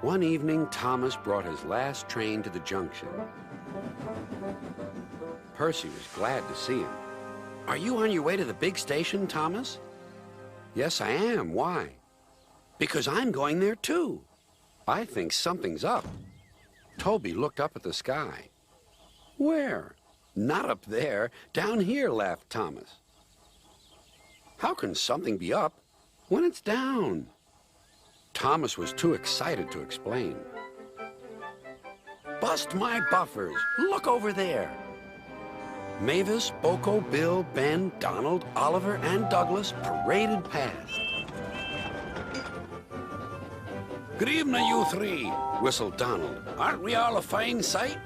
One evening, Thomas brought his last train to the junction. Percy was glad to see him. "Are you on your way to the big station, Thomas?" "Yes, I am. Why?" "Because I'm going there, too. I think something's up." Toby looked up at the sky. "Where?" "Not up there. Down here," laughed Thomas. "How can something be up when it's down?" Thomas was too excited to explain. "Bust my buffers! Look over there!" Mavis, Boko, Bill, Ben, Donald, Oliver, and Douglas paraded past. "Good evening, you three," whistled Donald. "Aren't we all a fine sight?"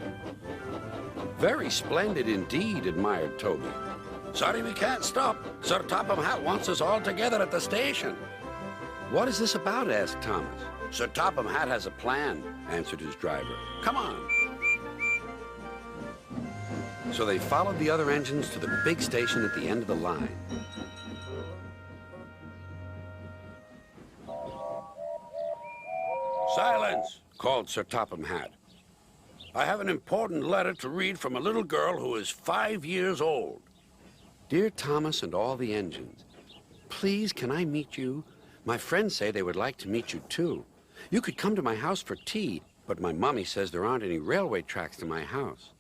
"Very splendid indeed," admired Toby. "Sorry we can't stop. Sir Topham Hatt wants us all together at the station." "What is this about?" asked Thomas. "Sir Topham Hatt has a plan," answered his driver. "Come on." So they followed the other engines to the big station at the end of the line. "Silence!" called Sir Topham Hatt. "I have an important letter to read from a little girl who is 5 years old." "Dear Thomas and all the engines, please can I meet you? My friends say they would like to meet you too. You could come to my house for tea, but my mommy says there aren't any railway tracks to my house.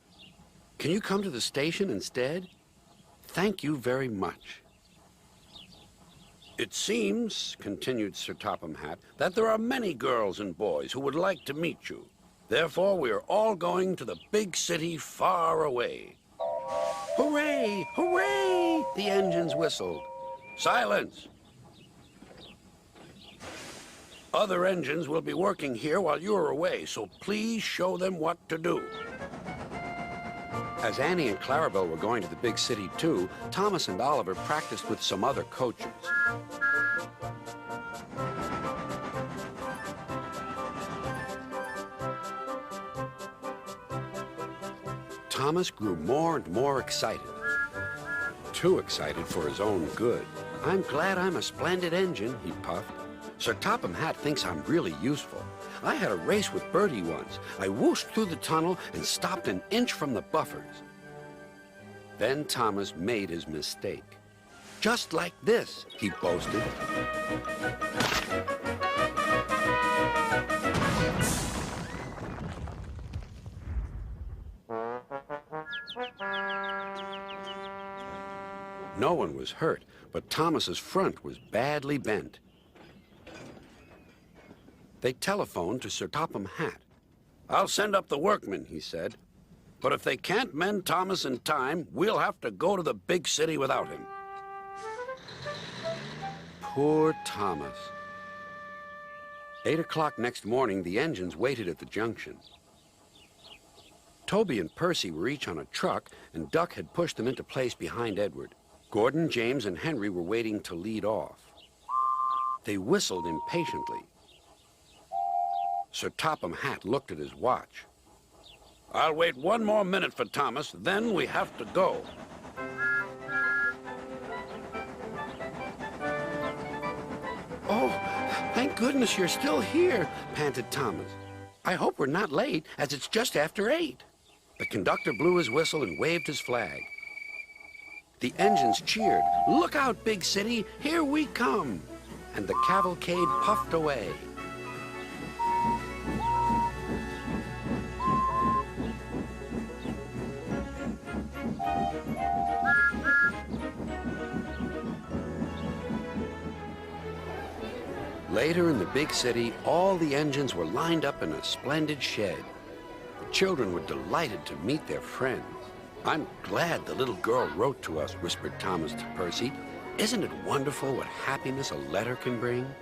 Can you come to the station instead? Thank you very much." "It seems," continued Sir Topham Hatt, "that there are many girls and boys who would like to meet you. Therefore, we are all going to the big city far away." "Hooray! Hooray!" the engines whistled. "Silence! Other engines will be working here while you're away, so please show them what to do." As Annie and Clarabelle were going to the big city too, Thomas and Oliver practiced with some other coaches. Thomas grew more and more excited. Too excited for his own good. "I'm glad I'm a splendid engine," he puffed. "Sir Topham Hatt thinks I'm really useful. I had a race with Bertie once. I whooshed through the tunnel and stopped an inch from the buffers." Then Thomas made his mistake. "Just like this," he boasted. No one was hurt, but Thomas's front was badly bent. They telephoned to Sir Topham Hatt. "I'll send up the workmen," he said. "But if they can't mend Thomas in time, we'll have to go to the big city without him." Poor Thomas. 8 o'clock next morning, the engines waited at the junction. Toby and Percy were each on a truck, and Duck had pushed them into place behind Edward. Gordon, James, and Henry were waiting to lead off. They whistled impatiently. Sir Topham Hatt looked at his watch. "I'll wait 1 more minute for Thomas, then we have to go." "Oh, thank goodness you're still here," panted Thomas. "I hope we're not late, as it's just after 8. The conductor blew his whistle and waved his flag. The engines cheered. "Look out, big city, here we come!" And the cavalcade puffed away. Later in the big city, all the engines were lined up in a splendid shed. The children were delighted to meet their friends. "I'm glad the little girl wrote to us," whispered Thomas to Percy. "Isn't it wonderful what happiness a letter can bring?"